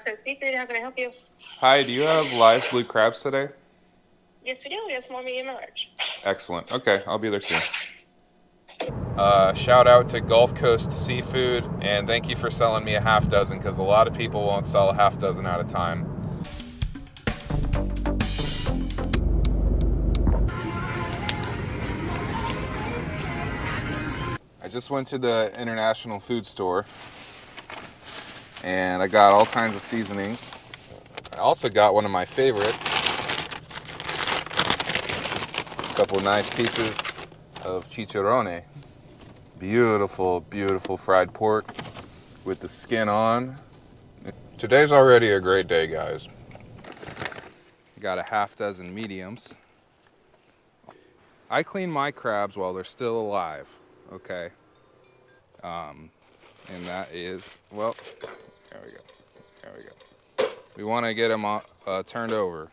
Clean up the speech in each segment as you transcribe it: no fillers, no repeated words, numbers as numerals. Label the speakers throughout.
Speaker 1: Coast Seafood. How can I help you?
Speaker 2: Hi, do you have live blue crabs today?
Speaker 1: Yes, we do. We have small, medium, and large.
Speaker 2: Excellent. Okay, I'll be there soon. Shout out to Gulf Coast Seafood, and thank you for selling me a half dozen, because a lot of people won't sell a half dozen at a time. I just went to the International Food Store, and I got all kinds of seasonings. I also got one of my favorites, a couple nice pieces of chicharrone. Beautiful, beautiful fried pork with the skin on. Today's already a great day, guys. Got a half dozen mediums. I clean my crabs while they're still alive, okay? And that is, well, there we go. There we go. We want to get them turned over.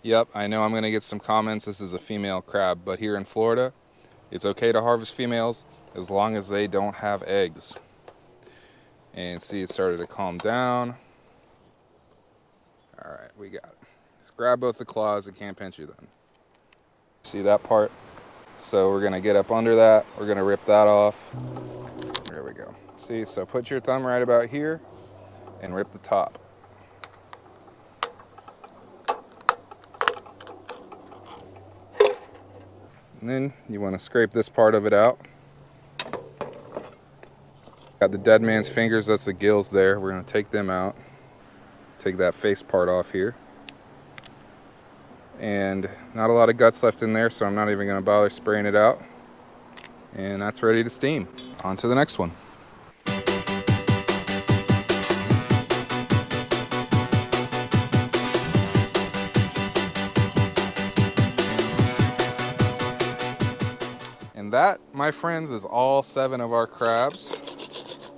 Speaker 2: Yep, I know I'm going to get some comments. This is a female crab, but here in Florida, it's okay to harvest females as long as they don't have eggs. And see, it started to calm down. All right, we got it. Just grab both the claws. It can't pinch you then. See that part? So we're gonna get up under that. We're gonna rip that off. There we go. See, so put your thumb right about here and rip the top. And then you want to scrape this part of it out. Got the dead man's fingers, that's the gills there. We're gonna take them out. Take that face part off here. And not a lot of guts left in there, so I'm not even gonna bother spraying it out. And that's ready to steam. On to the next one. And that, my friends, is all 7 of our crabs.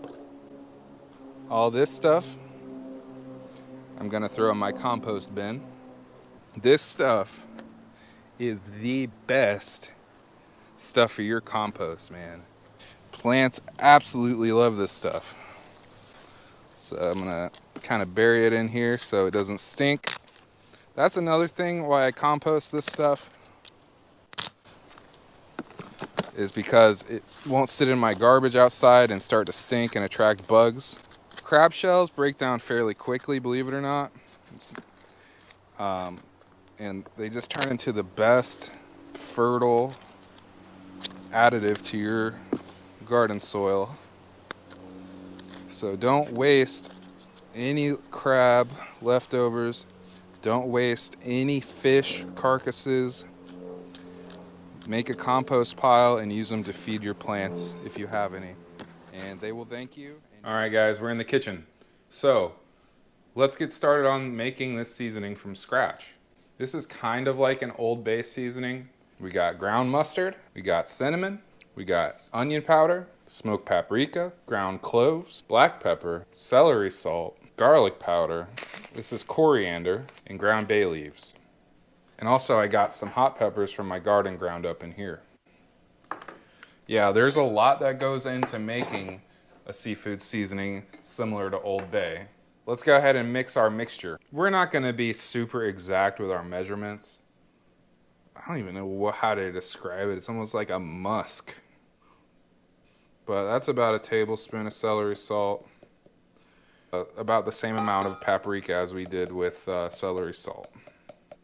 Speaker 2: All this stuff, I'm gonna throw in my compost bin. This stuff is the best stuff for your compost, man. Plants absolutely love this stuff. So I'm gonna kind of bury it in here so it doesn't stink. That's another thing why I compost this stuff, is because it won't sit in my garbage outside and start to stink and attract bugs. Crab shells break down fairly quickly, believe it or not. And they just turn into the best fertile additive to your garden soil. So don't waste any crab leftovers. Don't waste any fish carcasses. Make a compost pile and use them to feed your plants if you have any. And they will thank you. All right, guys, we're in the kitchen. So let's get started on making this seasoning from scratch. This is kind of like an Old Bay seasoning. We got ground mustard, we got cinnamon, we got onion powder, smoked paprika, ground cloves, black pepper, celery salt, garlic powder. This is coriander and ground bay leaves. And also I got some hot peppers from my garden ground up in here. Yeah, there's a lot that goes into making a seafood seasoning similar to Old Bay. Let's go ahead and mix our mixture. We're not going to be super exact with our measurements. I don't even know how to describe it. It's almost like a musk. But that's about a tablespoon of celery salt. About the same amount of paprika as we did with celery salt.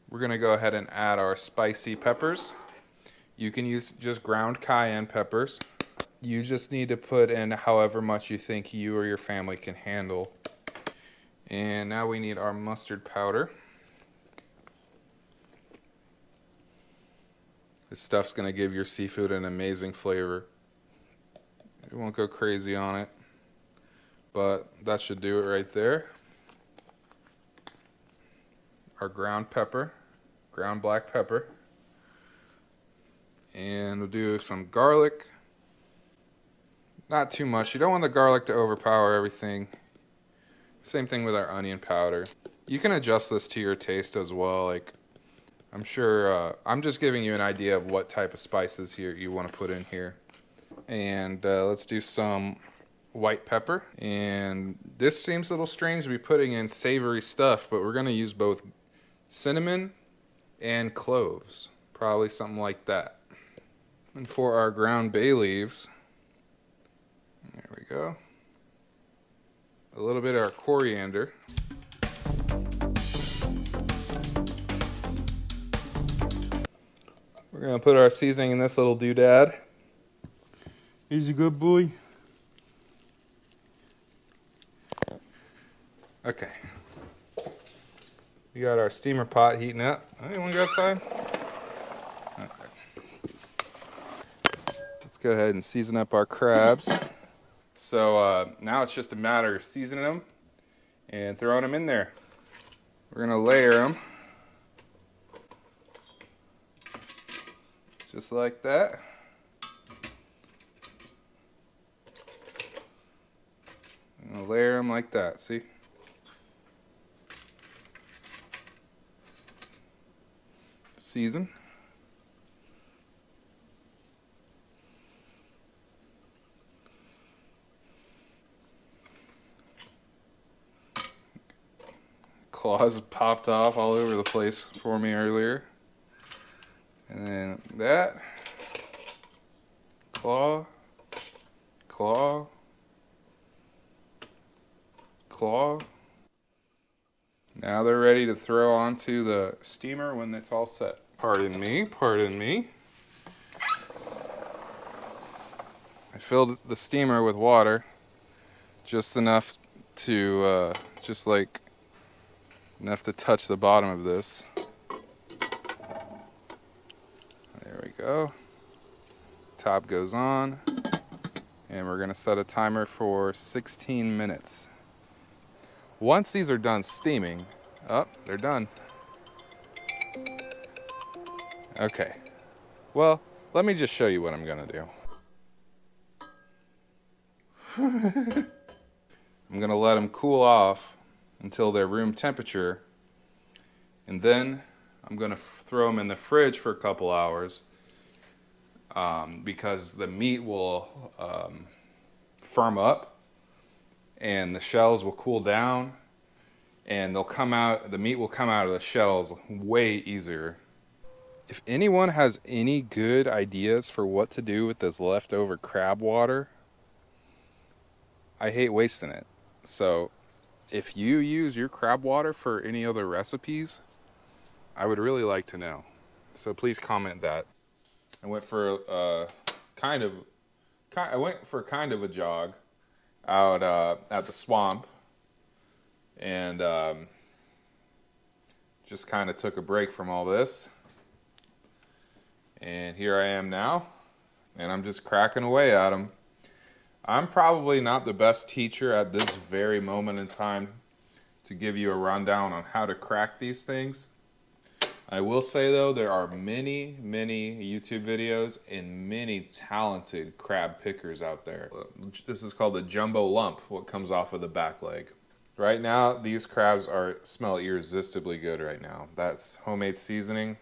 Speaker 2: We're going to go ahead and add our spicy peppers. You can use just ground cayenne peppers. You just need to put in however much you think you or your family can handle. And now we need our mustard powder. This stuff's going to give your seafood an amazing flavor. You won't go crazy on it, but that should do it right there. Our ground pepper, ground black pepper. And we'll do some garlic. Not too much. You don't want the garlic to overpower everything. Same thing with our onion powder. You can adjust this to your taste as well. Like, I'm sure, I'm just giving you an idea of what type of spices here you want to put in here. And let's do some white pepper. And this seems a little strange to be putting in savory stuff, but we're going to use both cinnamon and cloves. Probably something like that. And for our ground bay leaves, there we go. A little bit of our coriander. We're going to put our seasoning in this little doodad. He's a good boy. Okay. We got our steamer pot heating up. Anyone go outside? Okay. Let's go ahead and season up our crabs. So now it's just a matter of seasoning them and throwing them in there. We're going to layer them. Just like that. I'm going to layer them like that, see? Season. Claws popped off all over the place for me earlier. And then that. Claw. Claw. Claw. Now they're ready to throw onto the steamer when it's all set. Pardon me, pardon me. I filled the steamer with water, just enough to, enough to touch the bottom of this. There we go. Top goes on, and we're gonna set a timer for 16 minutes. Once these are done steaming, they're done. Okay, well, let me just show you what I'm gonna do. I'm gonna let them cool off until they're room temperature, and then I'm gonna throw them in the fridge for a couple hours because the meat will firm up and the shells will cool down, and they'll come out, the meat will come out of the shells way easier. If anyone has any good ideas for what to do with this leftover crab water, I hate wasting it. So if you use your crab water for any other recipes, I would really like to know. So please comment that. I went for kind of a jog out at the swamp, and just kind of took a break from all this. And here I am now, and I'm just cracking away at them. I'm probably not the best teacher at this very moment in time to give you a rundown on how to crack these things. I will say though, there are many YouTube videos and many talented crab pickers out there. This is called the jumbo lump, what comes off of the back leg. Right now, these crabs smell irresistibly good right now. That's homemade seasoning.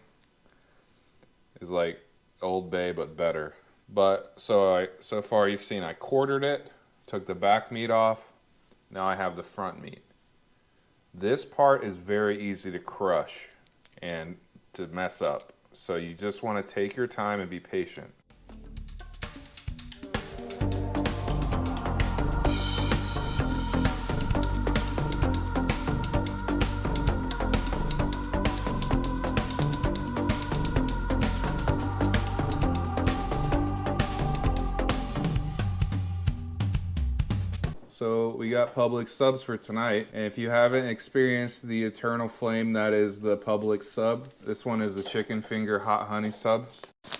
Speaker 2: Is like Old Bay but better. But so far you've seen I quartered it, took the back meat off. Now I have the front meat. This part is very easy to crush and to mess up. So you just want to take your time and be patient. So we got Publix subs for tonight, and if you haven't experienced the eternal flame that is the Publix sub, this one is a chicken finger hot honey sub.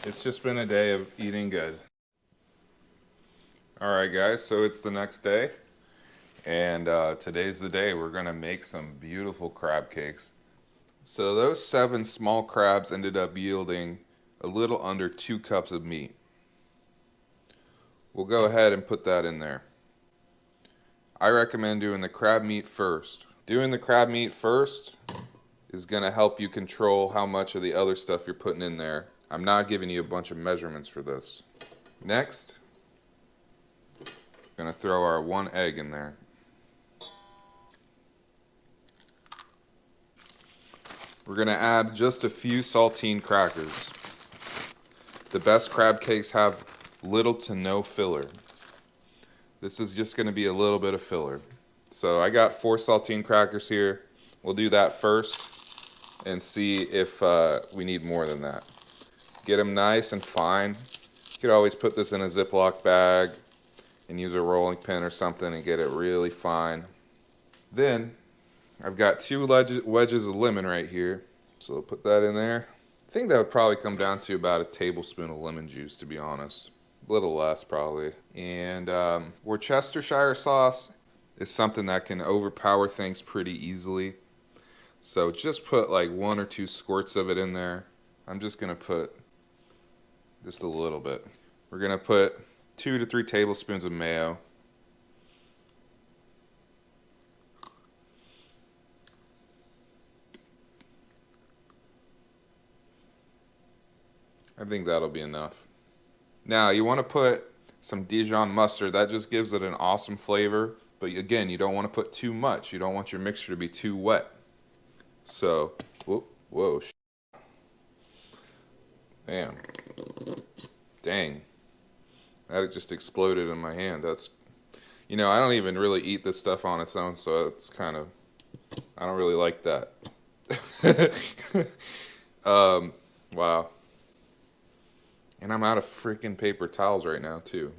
Speaker 2: It's just been a day of eating good. Alright guys, so it's the next day, and today's the day we're gonna make some beautiful crab cakes. So those 7 small crabs ended up yielding a little under 2 cups of meat. We'll go ahead and put that in there. I recommend doing the crab meat first. Doing the crab meat first is going to help you control how much of the other stuff you're putting in there. I'm not giving you a bunch of measurements for this. Next, Gonna throw our 1 egg in there. We're gonna add just a few saltine crackers. The best crab cakes have little to no filler. This is just gonna be a little bit of filler. So I got 4 saltine crackers here. We'll do that first and see if we need more than that. Get them nice and fine. You could always put this in a Ziploc bag and use a rolling pin or something and get it really fine. Then I've got 2 wedges of lemon right here, so I'll put that in there. I think that would probably come down to about a tablespoon of lemon juice, to be honest. A little less probably. And Worcestershire sauce is something that can overpower things pretty easily. So just put like 1 or 2 squirts of it in there. I'm just gonna put just a little bit. We're gonna put 2 to 3 tablespoons of mayo. I think that'll be enough. Now you want to put some Dijon mustard. That just gives it an awesome flavor. But again, you don't want to put too much. You don't want your mixture to be too wet. So, whoa, damn, dang, that just exploded in my hand. That's, I don't even really eat this stuff on its own, so it's kind of, I don't really like that. Wow. And I'm out of freaking paper towels right now, too.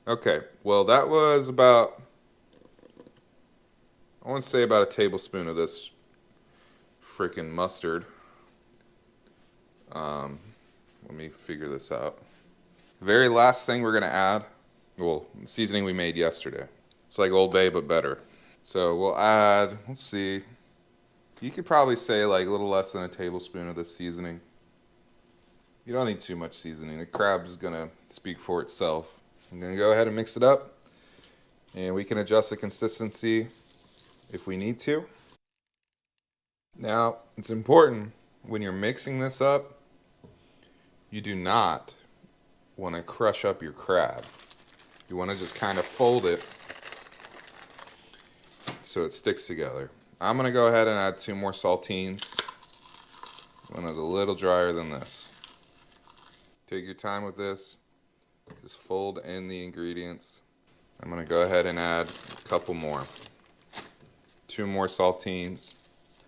Speaker 2: Okay, well, that was about, I want to say about a tablespoon of this freaking mustard. Let me figure this out. The very last thing we're going to add, well, the seasoning we made yesterday. It's like Old Bay, but better. So we'll add, let's see, you could probably say like a little less than a tablespoon of this seasoning. You don't need too much seasoning. The crab is going to speak for itself. I'm going to go ahead and mix it up, and we can adjust the consistency if we need to. Now, it's important when you're mixing this up, you do not want to crush up your crab. You want to just kind of fold it so it sticks together. I'm going to go ahead and add 2 more saltines. One that's a little drier than this. Take your time with this. Just fold in the ingredients. I'm going to go ahead and add a couple more. 2 more saltines.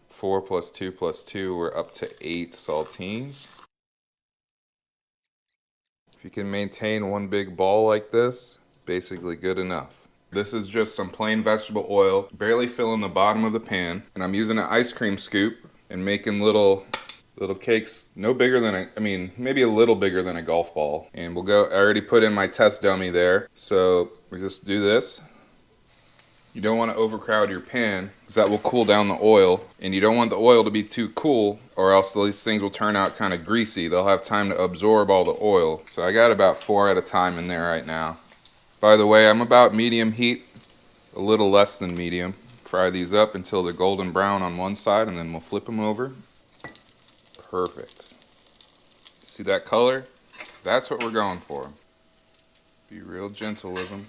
Speaker 2: 4 plus 2 plus 2, we're up to 8 saltines. If you can maintain one big ball like this, basically good enough. This is just some plain vegetable oil, barely filling the bottom of the pan, and I'm using an ice cream scoop and making little cakes, no bigger than maybe a little bigger than a golf ball. And we'll go, I already put in my test dummy there, so we just do this. You don't want to overcrowd your pan because that will cool down the oil, and you don't want the oil to be too cool or else these things will turn out kind of greasy. They'll have time to absorb all the oil. So I got about 4 at a time in there right now. By the way, I'm about medium heat, a little less than medium. Fry these up until they're golden brown on one side, and then we'll flip them over. Perfect. See that color? That's what we're going for. Be real gentle with them.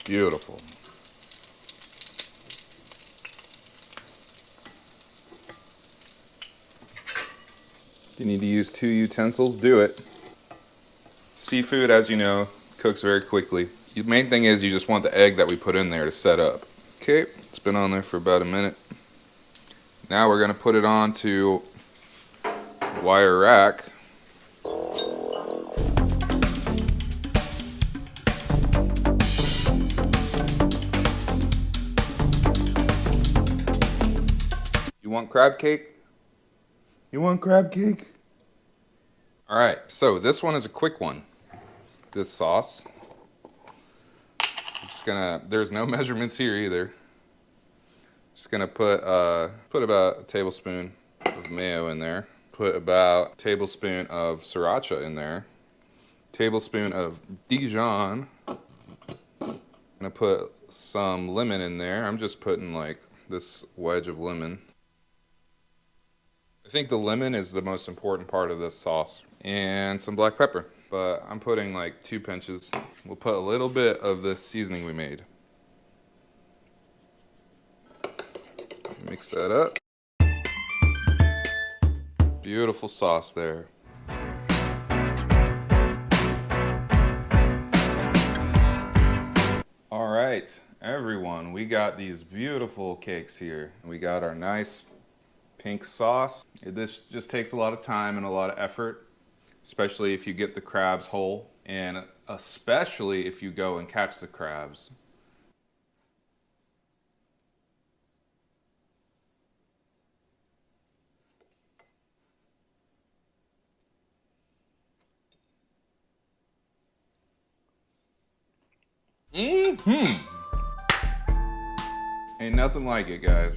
Speaker 2: Beautiful. If you need to use 2 utensils, do it. Seafood, as you know, cooks very quickly. The main thing is you just want the egg that we put in there to set up. Okay, it's been on there for about a minute. Now we're going to put it on to the wire rack. You want crab cake? You want crab cake? Alright, so this one is a quick one. This sauce. There's no measurements here either. Just gonna put about a tablespoon of mayo in there. Put about a tablespoon of sriracha in there. Tablespoon of Dijon. Gonna put some lemon in there. I'm just putting like this wedge of lemon. I think the lemon is the most important part of this sauce. And some black pepper. but I'm putting like 2 pinches. We'll put a little bit of this seasoning we made. Mix that up. Beautiful sauce there. All right, everyone, we got these beautiful cakes here. We got our nice pink sauce. This just takes a lot of time and a lot of effort, especially if you get the crabs whole, and especially if you go and catch the crabs. Ain't nothing like it, guys.